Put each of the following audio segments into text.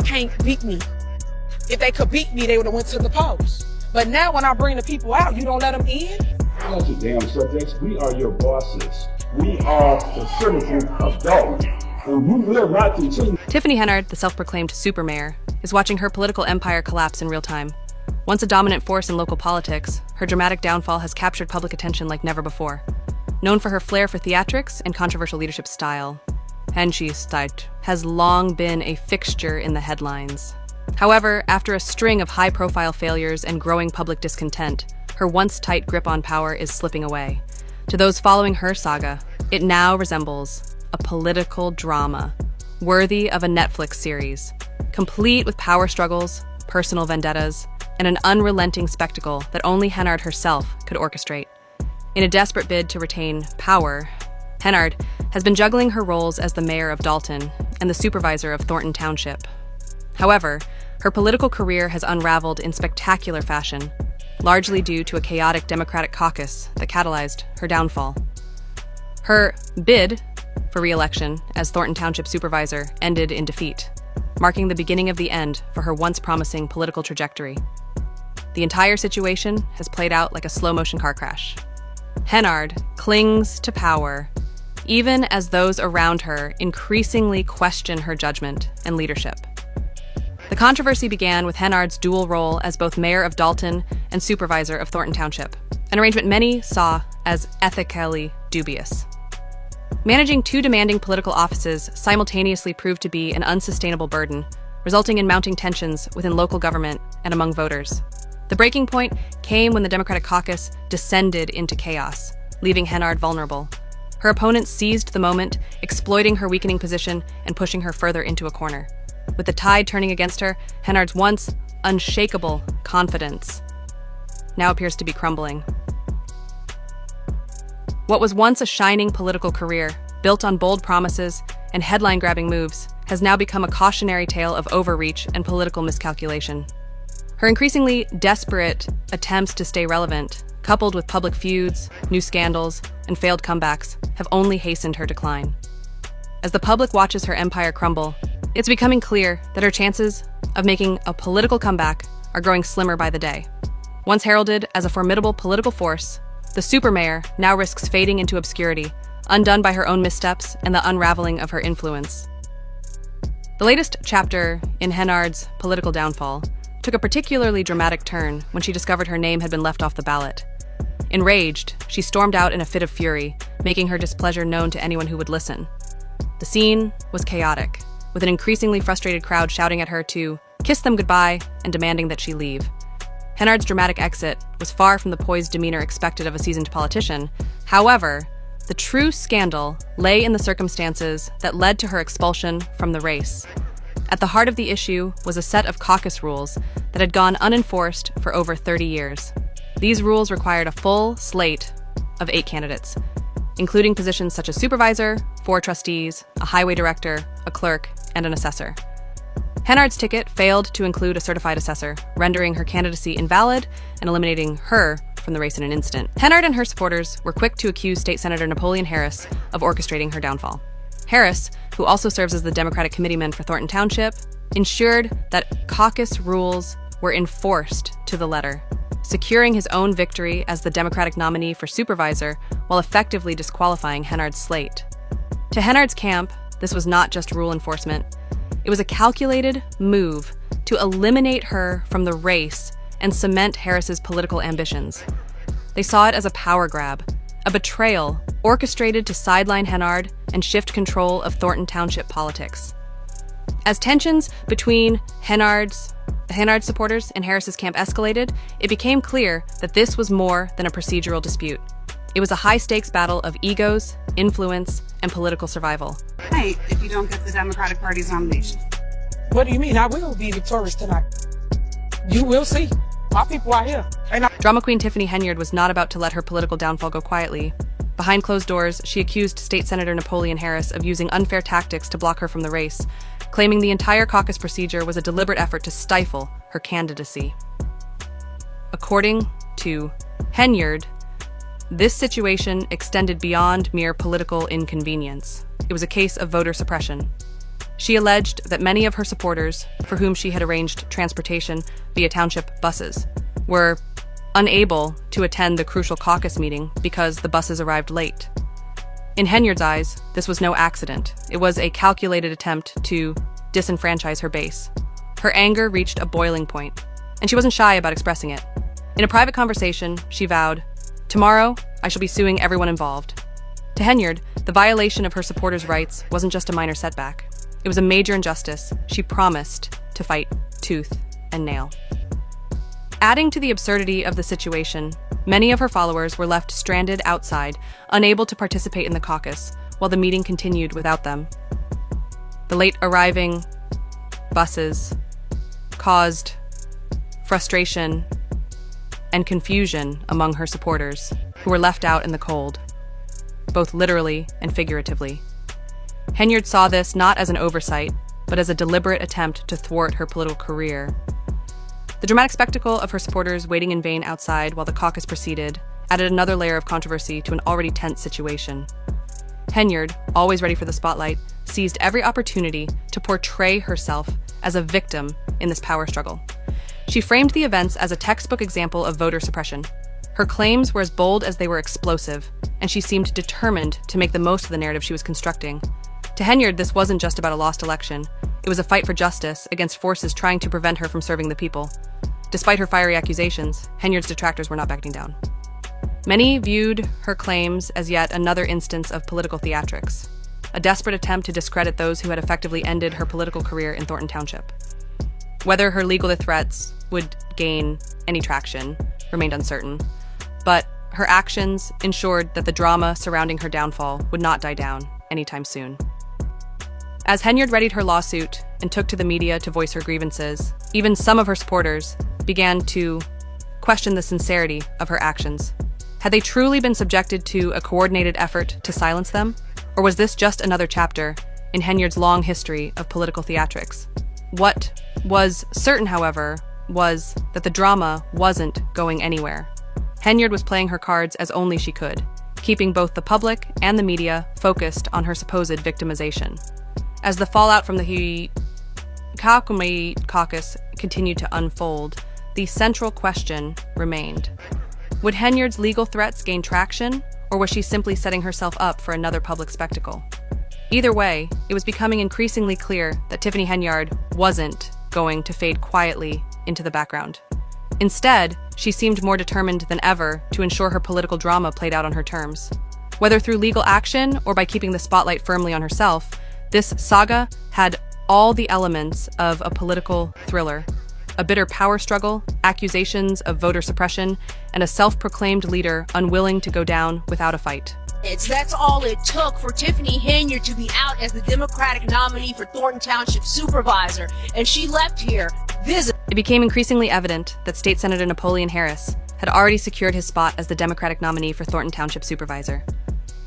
can't beat me. If they could beat me, they would have went to the polls. But now when I bring the people out, you don't let them in? We're not your damn subjects. We are your bosses. We are the citizens of Dalton. And we will not continue. Tiffany Henyard, the self-proclaimed super mayor, is watching her political empire collapse in real time. Once a dominant force in local politics, her dramatic downfall has captured public attention like never before. Known for her flair for theatrics and controversial leadership style, Henyard has long been a fixture in the headlines. However, after a string of high-profile failures and growing public discontent, her once tight grip on power is slipping away. To those following her saga, it now resembles a political drama, worthy of a Netflix series, complete with power struggles, personal vendettas, and an unrelenting spectacle that only Henyard herself could orchestrate. In a desperate bid to retain power, Henyard has been juggling her roles as the mayor of Dalton and the supervisor of Thornton Township. However, her political career has unraveled in spectacular fashion, largely due to a chaotic Democratic caucus that catalyzed her downfall. Her bid for re-election as Thornton Township supervisor ended in defeat, marking the beginning of the end for her once promising political trajectory. The entire situation has played out like a slow-motion car crash. Henyard clings to power, even as those around her increasingly question her judgment and leadership. The controversy began with Henyard's dual role as both mayor of Dalton and supervisor of Thornton Township, an arrangement many saw as ethically dubious. Managing two demanding political offices simultaneously proved to be an unsustainable burden, resulting in mounting tensions within local government and among voters. The breaking point came when the Democratic caucus descended into chaos, leaving Henyard vulnerable. Her opponents seized the moment, exploiting her weakening position and pushing her further into a corner. With the tide turning against her, Henyard's once unshakable confidence now appears to be crumbling. What was once a shining political career, built on bold promises and headline-grabbing moves, has now become a cautionary tale of overreach and political miscalculation. Her increasingly desperate attempts to stay relevant, coupled with public feuds, new scandals, and failed comebacks, have only hastened her decline. As the public watches her empire crumble, it's becoming clear that her chances of making a political comeback are growing slimmer by the day. Once heralded as a formidable political force, the supermayor now risks fading into obscurity, undone by her own missteps and the unraveling of her influence. The latest chapter in Henyard's political downfall took a particularly dramatic turn when she discovered her name had been left off the ballot. Enraged, she stormed out in a fit of fury, making her displeasure known to anyone who would listen. The scene was chaotic, with an increasingly frustrated crowd shouting at her to kiss them goodbye and demanding that she leave. Henyard's dramatic exit was far from the poised demeanor expected of a seasoned politician. However, the true scandal lay in the circumstances that led to her expulsion from the race. At the heart of the issue was a set of caucus rules that had gone unenforced for over 30 years. These rules required a full slate of 8 candidates, including positions such as supervisor, 4 trustees, a highway director, a clerk, and an assessor. Henyard's ticket failed to include a certified assessor, rendering her candidacy invalid and eliminating her from the race in an instant. Henyard and her supporters were quick to accuse State Senator Napoleon Harris of orchestrating her downfall. Harris, who also serves as the Democratic committeeman for Thornton Township, ensured that caucus rules were enforced to the letter, securing his own victory as the Democratic nominee for supervisor while effectively disqualifying Henyard's slate. To Henyard's camp, this was not just rule enforcement. It was a calculated move to eliminate her from the race and cement Harris's political ambitions. They saw it as a power grab, a betrayal orchestrated to sideline Henyard and shift control of Thornton Township politics. As tensions between the Henyard supporters and Harris's camp escalated, it became clear that this was more than a procedural dispute. It was a high-stakes battle of egos, influence, and political survival. Hey, if you don't get the Democratic Party's nomination. What do you mean? I will be victorious tonight. You will see. My people are here. Drama queen Tiffany Henyard was not about to let her political downfall go quietly. Behind closed doors, she accused State Senator Napoleon Harris of using unfair tactics to block her from the race, claiming the entire caucus procedure was a deliberate effort to stifle her candidacy. According to Henyard, this situation extended beyond mere political inconvenience. It was a case of voter suppression. She alleged that many of her supporters, for whom she had arranged transportation via township buses, were unable to attend the crucial caucus meeting because the buses arrived late. In Henyard's eyes, this was no accident. It was a calculated attempt to disenfranchise her base. Her anger reached a boiling point, and she wasn't shy about expressing it. In a private conversation, she vowed, "Tomorrow, I shall be suing everyone involved." To Henyard, the violation of her supporters' rights wasn't just a minor setback. It was a major injustice she promised to fight tooth and nail. Adding to the absurdity of the situation, many of her followers were left stranded outside, unable to participate in the caucus, while the meeting continued without them. The late arriving buses caused frustration and confusion among her supporters, who were left out in the cold, both literally and figuratively. Henyard saw this not as an oversight, but as a deliberate attempt to thwart her political career. The dramatic spectacle of her supporters waiting in vain outside while the caucus proceeded added another layer of controversy to an already tense situation. Henyard, always ready for the spotlight, seized every opportunity to portray herself as a victim in this power struggle. She framed the events as a textbook example of voter suppression. Her claims were as bold as they were explosive, and she seemed determined to make the most of the narrative she was constructing. To Henyard, this wasn't just about a lost election. It was a fight for justice against forces trying to prevent her from serving the people. Despite her fiery accusations, Henyard's detractors were not backing down. Many viewed her claims as yet another instance of political theatrics, a desperate attempt to discredit those who had effectively ended her political career in Thornton Township. Whether her legal threats would gain any traction remained uncertain, but her actions ensured that the drama surrounding her downfall would not die down anytime soon. As Henyard readied her lawsuit and took to the media to voice her grievances, even some of her supporters began to question the sincerity of her actions. Had they truly been subjected to a coordinated effort to silence them? Or was this just another chapter in Henyard's long history of political theatrics? What was certain, however, was that the drama wasn't going anywhere. Henyard was playing her cards as only she could, keeping both the public and the media focused on her supposed victimization. As the fallout from the caucus continued to unfold, the central question remained. Would Henyard's legal threats gain traction, or was she simply setting herself up for another public spectacle? Either way, it was becoming increasingly clear that Tiffany Henyard wasn't going to fade quietly into the background. Instead, she seemed more determined than ever to ensure her political drama played out on her terms. Whether through legal action or by keeping the spotlight firmly on herself, this saga had all the elements of a political thriller: a bitter power struggle, accusations of voter suppression, and a self-proclaimed leader unwilling to go down without a fight. That's all it took for Tiffany Henyard to be out as the Democratic nominee for Thornton Township Supervisor, and she left here visiting. It became increasingly evident that State Senator Napoleon Harris had already secured his spot as the Democratic nominee for Thornton Township Supervisor.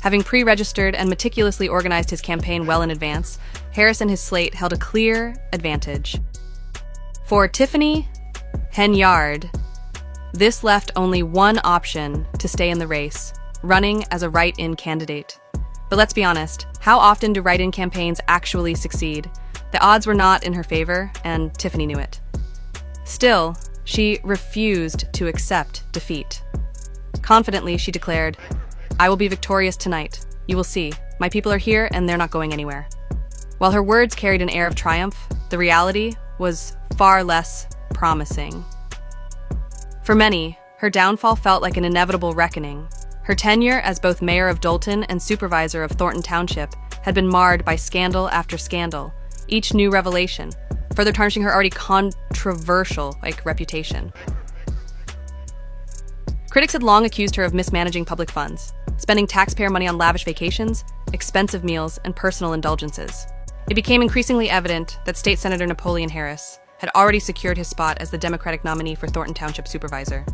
Having pre-registered and meticulously organized his campaign well in advance, Harris and his slate held a clear advantage. For Tiffany Henyard, this left only one option to stay in the race: running as a write-in candidate. But let's be honest, how often do write-in campaigns actually succeed? The odds were not in her favor, and Tiffany knew it. Still, she refused to accept defeat. Confidently, she declared, "I will be victorious tonight. You will see. My people are here, and they're not going anywhere." While her words carried an air of triumph, the reality was far less promising. For many, her downfall felt like an inevitable reckoning. Her tenure as both mayor of Dolton and supervisor of Thornton Township had been marred by scandal after scandal, each new revelation, further tarnishing her already controversial reputation. Critics had long accused her of mismanaging public funds, spending taxpayer money on lavish vacations, expensive meals, and personal indulgences. It became increasingly evident that State Senator Napoleon Harris had already secured his spot as the Democratic nominee for Thornton Township Supervisor.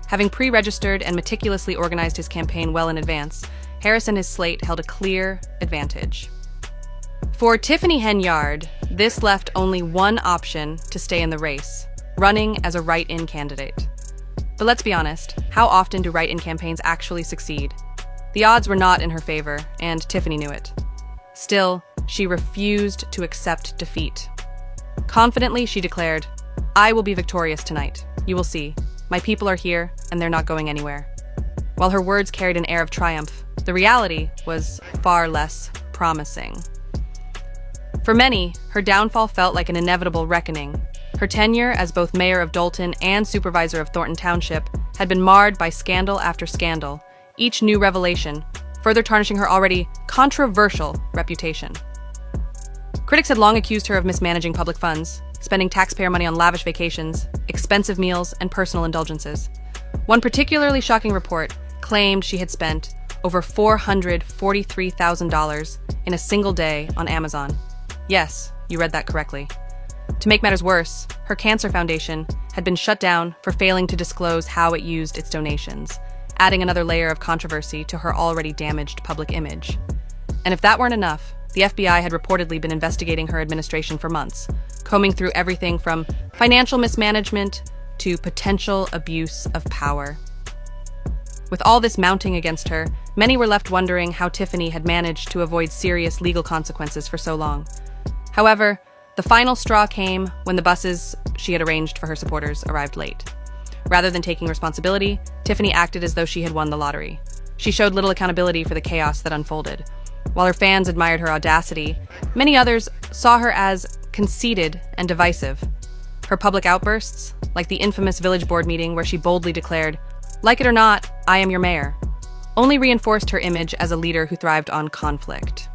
Having pre-registered and meticulously organized his campaign well in advance, Harris and his slate held a clear advantage. For Tiffany Henyard, this left only one option to stay in the race: running as a write-in candidate. But let's be honest, how often do write-in campaigns actually succeed? The odds were not in her favor, and Tiffany knew it. Still, she refused to accept defeat. Confidently, she declared, "I will be victorious tonight. You will see. My people are here, and they're not going anywhere." While her words carried an air of triumph, the reality was far less promising. For many, her downfall felt like an inevitable reckoning. Her tenure as both mayor of Dolton and supervisor of Thornton Township had been marred by scandal after scandal, each new revelation further tarnishing her already controversial reputation. Critics had long accused her of mismanaging public funds, spending taxpayer money on lavish vacations, expensive meals, and personal indulgences. One particularly shocking report claimed she had spent over $443,000 in a single day on Amazon. Yes, you read that correctly. To make matters worse, her cancer foundation had been shut down for failing to disclose how it used its donations, adding another layer of controversy to her already damaged public image. And if that weren't enough, the FBI had reportedly been investigating her administration for months, combing through everything from financial mismanagement to potential abuse of power. With all this mounting against her, many were left wondering how Tiffany had managed to avoid serious legal consequences for so long. However, the final straw came when the buses she had arranged for her supporters arrived late. Rather than taking responsibility, Tiffany acted as though she had won the lottery. She showed little accountability for the chaos that unfolded. While her fans admired her audacity, many others saw her as conceited and divisive. Her public outbursts, like the infamous village board meeting where she boldly declared, "Like it or not, I am your mayor," only reinforced her image as a leader who thrived on conflict.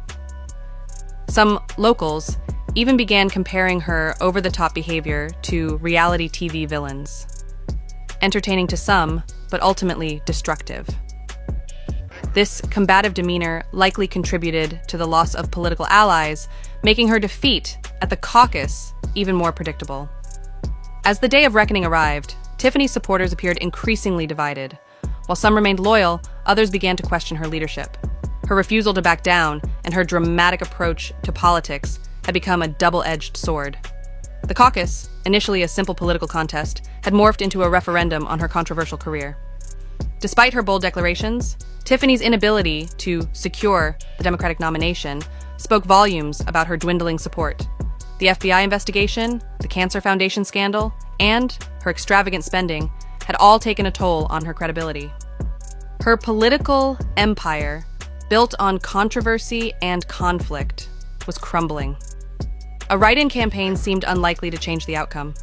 Some locals even began comparing her over-the-top behavior to reality TV villains. Entertaining to some, but ultimately destructive. This combative demeanor likely contributed to the loss of political allies, making her defeat at the caucus even more predictable. As the day of reckoning arrived, Tiffany's supporters appeared increasingly divided. While some remained loyal, others began to question her leadership. Her refusal to back down and her dramatic approach to politics had become a double-edged sword. The caucus, initially a simple political contest, had morphed into a referendum on her controversial career. Despite her bold declarations, Tiffany's inability to secure the Democratic nomination spoke volumes about her dwindling support. The FBI investigation, the Cancer Foundation scandal, and her extravagant spending had all taken a toll on her credibility. Her political empire, built on controversy and conflict, was crumbling. A write-in campaign seemed unlikely to change the outcome.